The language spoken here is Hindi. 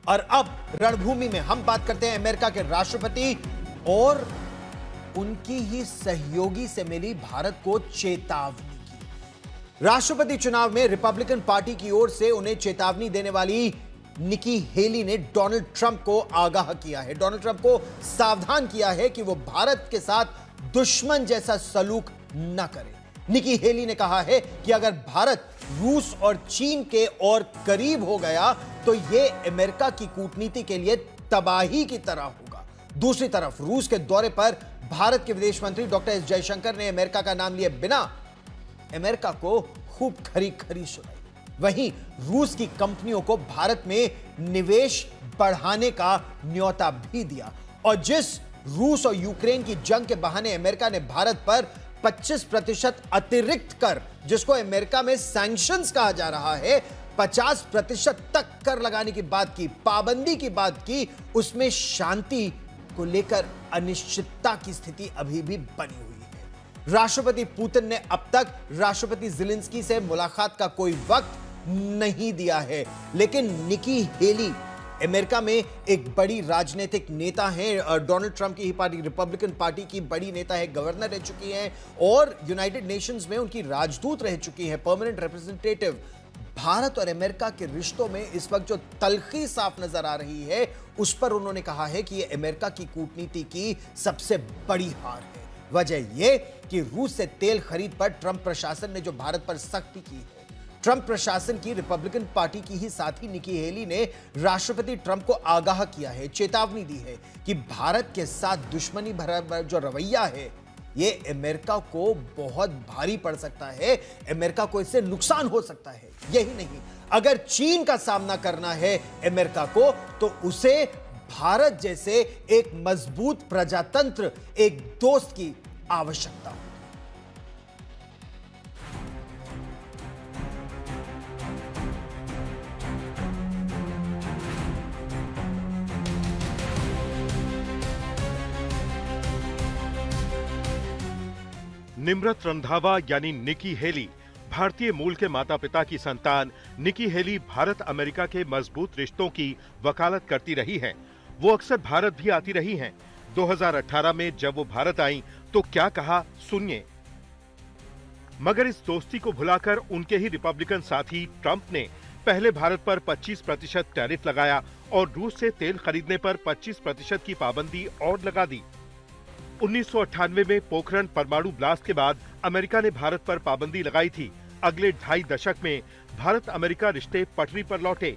और अब रणभूमि में हम बात करते हैं अमेरिका के राष्ट्रपति और उनकी ही सहयोगी से मिली भारत को चेतावनी की। राष्ट्रपति चुनाव में रिपब्लिकन पार्टी की ओर से उन्हें चेतावनी देने वाली निकी हेली ने डोनाल्ड ट्रंप को आगाह किया है, डोनाल्ड ट्रंप को सावधान किया है कि वो भारत के साथ दुश्मन जैसा सलूक न करे। निकी हेली ने कहा है कि अगर भारत रूस और चीन के और करीब हो गया तो यह अमेरिका की कूटनीति के लिए तबाही की तरह होगा। दूसरी तरफ रूस के दौरे पर भारत के विदेश मंत्री डॉक्टर एस जयशंकर ने अमेरिका का नाम लिए बिना अमेरिका को खूब खरी खरी सुनाई। वहीं रूस की कंपनियों को भारत में निवेश बढ़ाने का न्योता भी दिया और जिस रूस और यूक्रेन की जंग के बहाने अमेरिका ने भारत पर 25% अतिरिक्त कर, जिसको अमेरिका में सैंक्शंस कहा जा रहा है, 50% तक कर लगाने की बात की, पाबंदी की बात की, उसमें शांति को लेकर अनिश्चितता की स्थिति अभी भी बनी हुई है। राष्ट्रपति पुतिन ने अब तक राष्ट्रपति ज़ेलेंस्की से मुलाकात का कोई वक्त नहीं दिया है, लेकिन निकी हेली अमेरिका में एक बड़ी राजनीतिक नेता हैं, डोनाल्ड ट्रंप की ही पार्टी रिपब्लिकन पार्टी की बड़ी नेता है, गवर्नर रह चुकी हैं और यूनाइटेड नेशंस में उनकी राजदूत रह चुकी हैं, परमानेंट रिप्रेजेंटेटिव। भारत और अमेरिका के रिश्तों में इस वक्त जो तलखी साफ नजर आ रही है, उस पर उन्होंने कहा है कि यह अमेरिका की कूटनीति की सबसे बड़ी हार है। वजह यह कि रूस से तेल खरीद पर ट्रंप प्रशासन ने जो भारत पर सख्ती की है, ट्रंप प्रशासन की रिपब्लिकन पार्टी की ही साथी निकी हेली ने राष्ट्रपति ट्रंप को आगाह किया है, चेतावनी दी है कि भारत के साथ दुश्मनी भरा जो रवैया है, यह अमेरिका को बहुत भारी पड़ सकता है, अमेरिका को इससे नुकसान हो सकता है। यही नहीं, अगर चीन का सामना करना है अमेरिका को तो उसे भारत जैसे एक मजबूत प्रजातंत्र, एक दोस्त की आवश्यकता हो। निम्रत रंधावा यानी निकी हेली भारतीय मूल के माता पिता की संतान निकी हेली भारत अमेरिका के मजबूत रिश्तों की वकालत करती रही हैं। वो अक्सर भारत भी आती रही हैं। 2018 में जब वो भारत आई तो क्या कहा, सुनिए। मगर इस दोस्ती को भुलाकर उनके ही रिपब्लिकन साथी ट्रंप ने पहले भारत पर 25% टैरिफ लगाया और रूस से तेल खरीदने पर 25% की पाबंदी और लगा दी। 1998 में पोखरण परमाणु ब्लास्ट के बाद अमेरिका ने भारत पर पाबंदी लगाई थी। अगले 2.5 दशक में भारत अमेरिका रिश्ते पटरी पर लौटे।